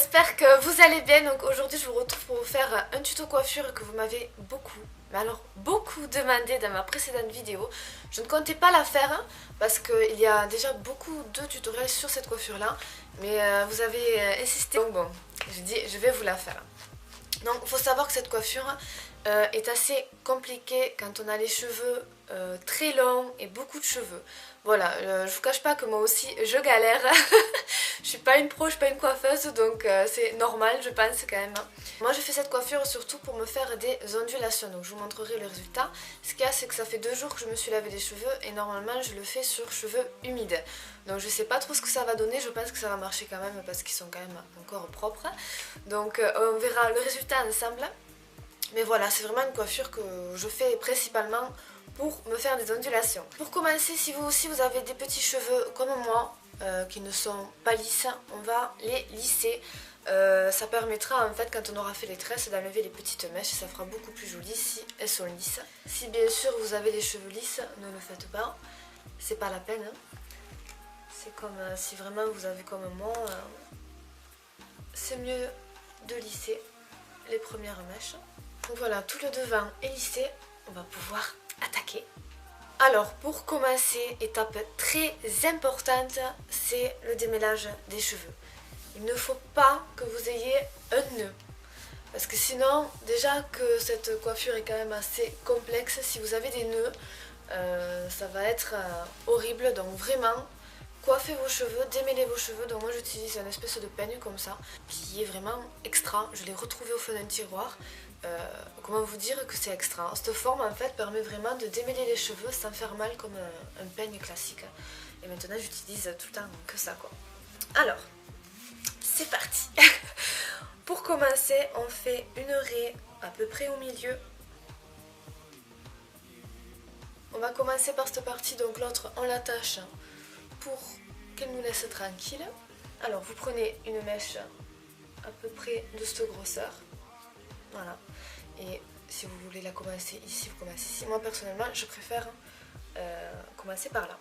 j'espère que vous allez bien. Donc aujourd'hui je vous retrouve pour vous faire un tuto coiffure que vous m'avez beaucoup, mais alors beaucoup demandé dans ma précédente vidéo. Je ne comptais pas la faire parce qu'il y a déjà beaucoup de tutoriels sur cette coiffure là, mais vous avez insisté, donc bon, je dis je vais vous la faire. Donc il faut savoir que cette coiffure est assez compliquée quand on a les cheveux très longs et beaucoup de cheveux. Voilà, je vous cache pas que moi aussi je galère. Je suis pas une pro, je suis pas une coiffeuse, donc c'est normal je pense quand même. Moi je fais cette coiffure surtout pour me faire des ondulations, donc je vous montrerai le résultat. Ce qu'il y a, c'est que ça fait 2 jours que je me suis lavé les cheveux et normalement je le fais sur cheveux humides. Donc je sais pas trop ce que ça va donner, je pense que ça va marcher quand même parce qu'ils sont quand même encore propres. Donc on verra le résultat ensemble. Mais voilà, c'est vraiment une coiffure que je fais principalement pour me faire des ondulations. Pour commencer, si vous aussi vous avez des petits cheveux comme moi, qui ne sont pas lisses, on va les lisser. Ça permettra en fait quand on aura fait les tresses d'enlever les petites mèches, ça fera beaucoup plus joli si elles sont lisses. Si bien sûr vous avez les cheveux lisses, ne le faites pas, c'est pas la peine. C'est comme si vraiment vous avez comme moi, c'est mieux de lisser les premières mèches. Donc voilà, tout le devant est lissé, on va pouvoir attaquer. Alors pour commencer, étape très importante, c'est le démêlage des cheveux. Il ne faut pas que vous ayez un nœud, parce que sinon, déjà que cette coiffure est quand même assez complexe, si vous avez des nœuds, ça va être horrible. Donc vraiment, coiffez vos cheveux, démêlez vos cheveux. Donc moi j'utilise une espèce de peigne comme ça, qui est vraiment extra. Je l'ai retrouvé au fond d'un tiroir. Comment vous dire que c'est extra. Cette forme en fait permet vraiment de démêler les cheveux sans faire mal comme un peigne classique. Et maintenant j'utilise tout le temps que ça quoi. Alors, c'est parti. Pour commencer, on fait une raie à peu près au milieu. On va commencer par cette partie, donc l'autre on l'attache pour qu'elle nous laisse tranquille. Alors vous prenez une mèche à peu près de cette grosseur. Voilà. Et si vous voulez la commencer ici, vous commencez ici. Moi personnellement, je préfère commencer par là.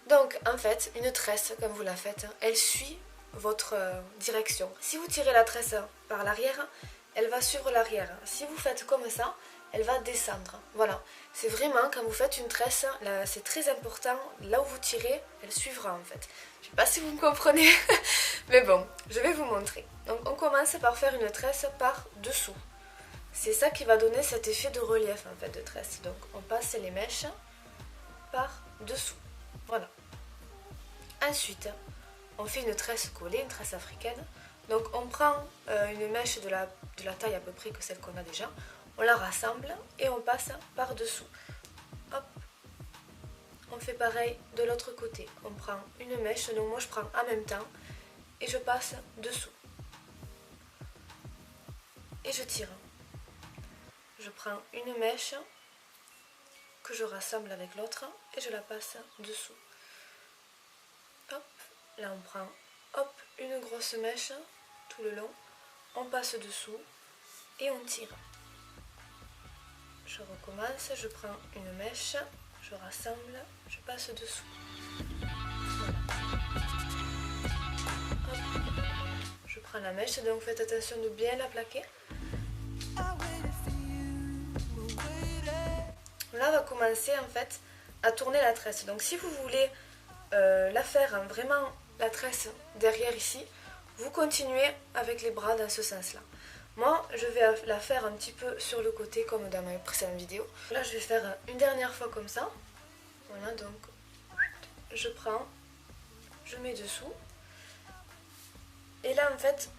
Donc en fait, une tresse, comme vous la faites, elle suit votre direction. Si vous tirez la tresse par l'arrière, elle va suivre l'arrière. Si vous faites comme ça, elle va descendre. Voilà. C'est vraiment, quand vous faites une tresse, c'est très important, là où vous tirez, elle suivra en fait. Je ne sais pas si vous me comprenez, mais bon, je vais vous montrer. Donc on commence par faire une tresse par dessous. C'est ça qui va donner cet effet de relief en fait de tresse. Donc on passe les mèches par dessous. Voilà. Ensuite, on fait une tresse collée, une tresse africaine. Donc on prend une mèche de la taille à peu près que celle qu'on a déjà. On la rassemble et on passe par dessous. Hop. On fait pareil de l'autre côté. On prend une mèche, donc moi je prends en même temps et je passe dessous. Et je tire. Je prends une mèche que je rassemble avec l'autre et je la passe dessous. Hop, là on prend hop, une grosse mèche tout le long, on passe dessous et on tire. Je recommence, je prends une mèche, je rassemble, je passe dessous. Hop. Je prends la mèche, donc faites attention de bien la plaquer. Là on va commencer en fait à tourner la tresse. Donc si vous voulez la faire vraiment la tresse derrière ici, vous continuez avec les bras dans ce sens là. Moi je vais la faire un petit peu sur le côté comme dans ma précédente vidéo. Là je vais faire une dernière fois comme ça. Voilà, donc je prends, je mets dessous et là en fait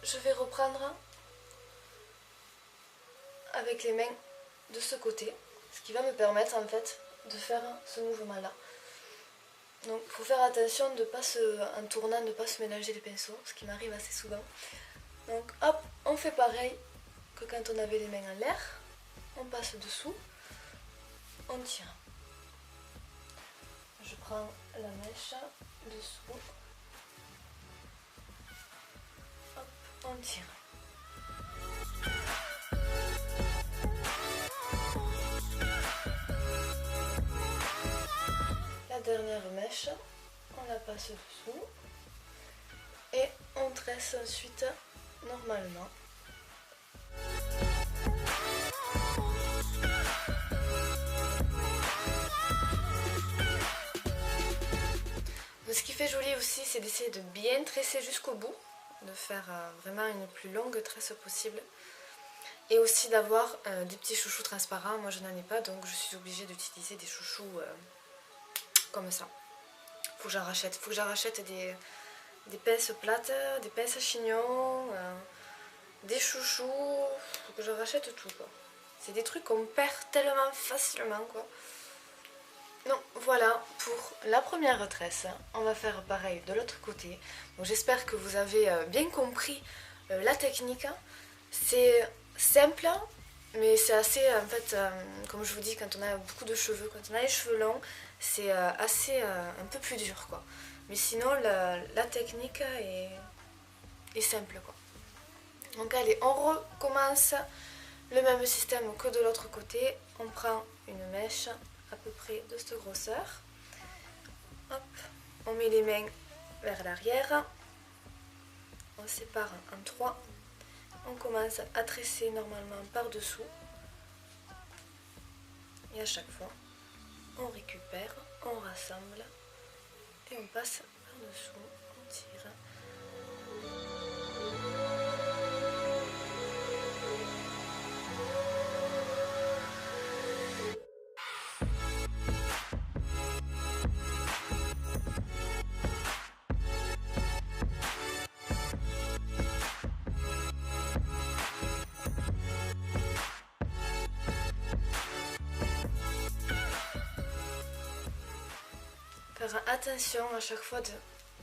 je vais reprendre avec les mains de ce côté, ce qui va me permettre en fait de faire ce mouvement là. Donc il faut faire attention de pas en tournant, de ne pas se mélanger les pinceaux, ce qui m'arrive assez souvent. Donc hop, on fait pareil que quand on avait les mains en l'air, on passe dessous, on tire. Je prends la mèche dessous, hop, on tire. La dernière mèche, on la passe dessous et on tresse ensuite normalement. Ce qui fait joli aussi, c'est d'essayer de bien tresser jusqu'au bout, de faire vraiment une plus longue tresse possible. Et aussi d'avoir des petits chouchous transparents. Moi je n'en ai pas, donc je suis obligée d'utiliser des chouchous comme ça. Faut que j'en rachète. Faut que j'en rachète des pinces plates, des pinces à chignon, des chouchous. Faut que je rachète tout quoi. C'est des trucs qu'on perd tellement facilement quoi. Donc voilà pour la première tresse. On va faire pareil de l'autre côté. Donc j'espère que vous avez bien compris la technique. C'est simple, mais c'est assez, en fait, comme je vous dis, quand on a beaucoup de cheveux, quand on a les cheveux longs, c'est assez un peu plus dur quoi. Mais sinon la technique est simple quoi. Donc allez, on recommence le même système que de l'autre côté. On prend une mèche à peu près de cette grosseur. Hop, on met les mains vers l'arrière. On sépare en trois. On commence à tresser normalement par dessous. Et à chaque fois, on récupère, on rassemble et on passe par dessous, on tire. Faire attention à chaque fois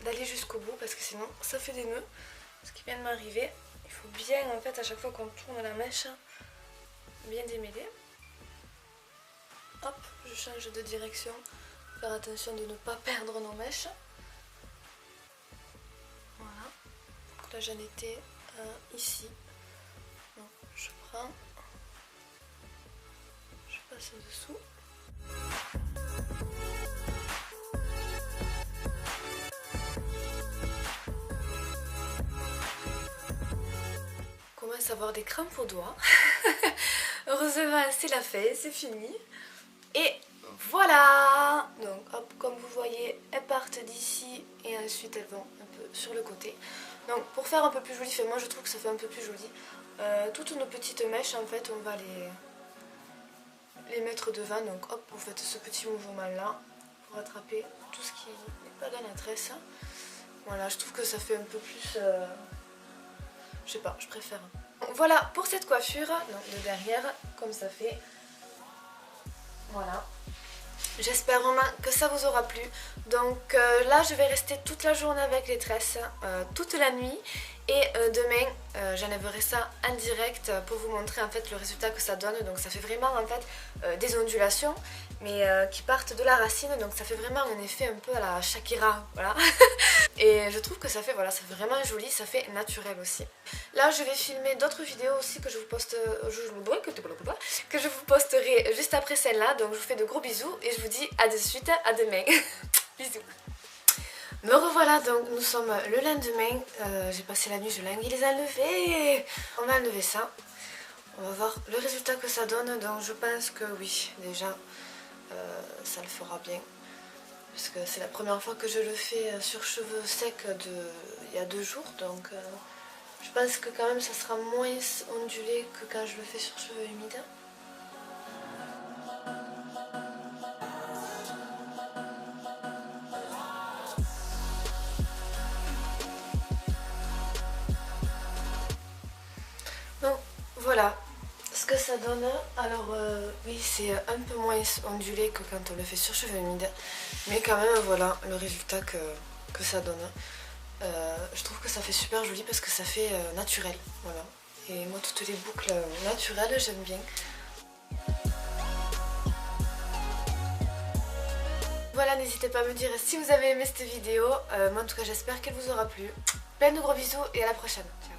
d'aller jusqu'au bout parce que sinon ça fait des nœuds. Ce qui vient de m'arriver, il faut bien en fait à chaque fois qu'on tourne la mèche, bien démêler. Hop, je change de direction, faire attention de ne pas perdre nos mèches. Voilà, donc là j'en étais ici. Donc je prends, je passe en dessous. On commence à avoir des crampes aux doigts. Heureusement c'est la fait, c'est fini. Et voilà. Donc hop, comme vous voyez, elles partent d'ici et ensuite elles vont un peu sur le côté. Donc pour faire un peu plus joli, enfin, moi je trouve que ça fait un peu plus joli. Toutes nos petites mèches en fait on va les mettre devant. Donc hop, vous faites ce petit mouvement là pour attraper tout ce qui n'est pas dans la tresse. Voilà, je trouve que ça fait un peu plus... je sais pas, je préfère. Voilà pour cette coiffure, donc de derrière, comme ça fait. Voilà. J'espère vraiment que ça vous aura plu. Donc là je vais rester toute la journée avec les tresses, toute la nuit. Et demain j'enlèverai ça en direct pour vous montrer en fait le résultat que ça donne. Donc ça fait vraiment en fait des ondulations mais qui partent de la racine. Donc ça fait vraiment un effet un peu à la Shakira, voilà. Et je trouve que ça fait, voilà, ça fait vraiment joli, ça fait naturel aussi. Là je vais filmer d'autres vidéos aussi que je vous posterai juste après celle-là. Donc je vous fais de gros bisous et je vous dis à de suite, à demain. Bisous. Me revoilà, donc nous sommes le lendemain. J'ai passé la nuit, je les ai enlevés. On a enlevé ça. On va voir le résultat que ça donne. Donc je pense que oui, déjà ça le fera bien. Parce que c'est la première fois que je le fais sur cheveux secs il y a 2 jours. Donc je pense que quand même ça sera moins ondulé que quand je le fais sur cheveux humides. Donc voilà ce que ça donne. Alors oui, c'est un peu moins ondulé que quand on le fait sur cheveux humides, mais quand même voilà le résultat que ça donne. Je trouve que ça fait super joli parce que ça fait naturel, voilà. Et moi toutes les boucles naturelles j'aime bien. Voilà, n'hésitez pas à me dire si vous avez aimé cette vidéo. Moi en tout cas j'espère qu'elle vous aura plu. Plein de gros bisous et à la prochaine. Ciao.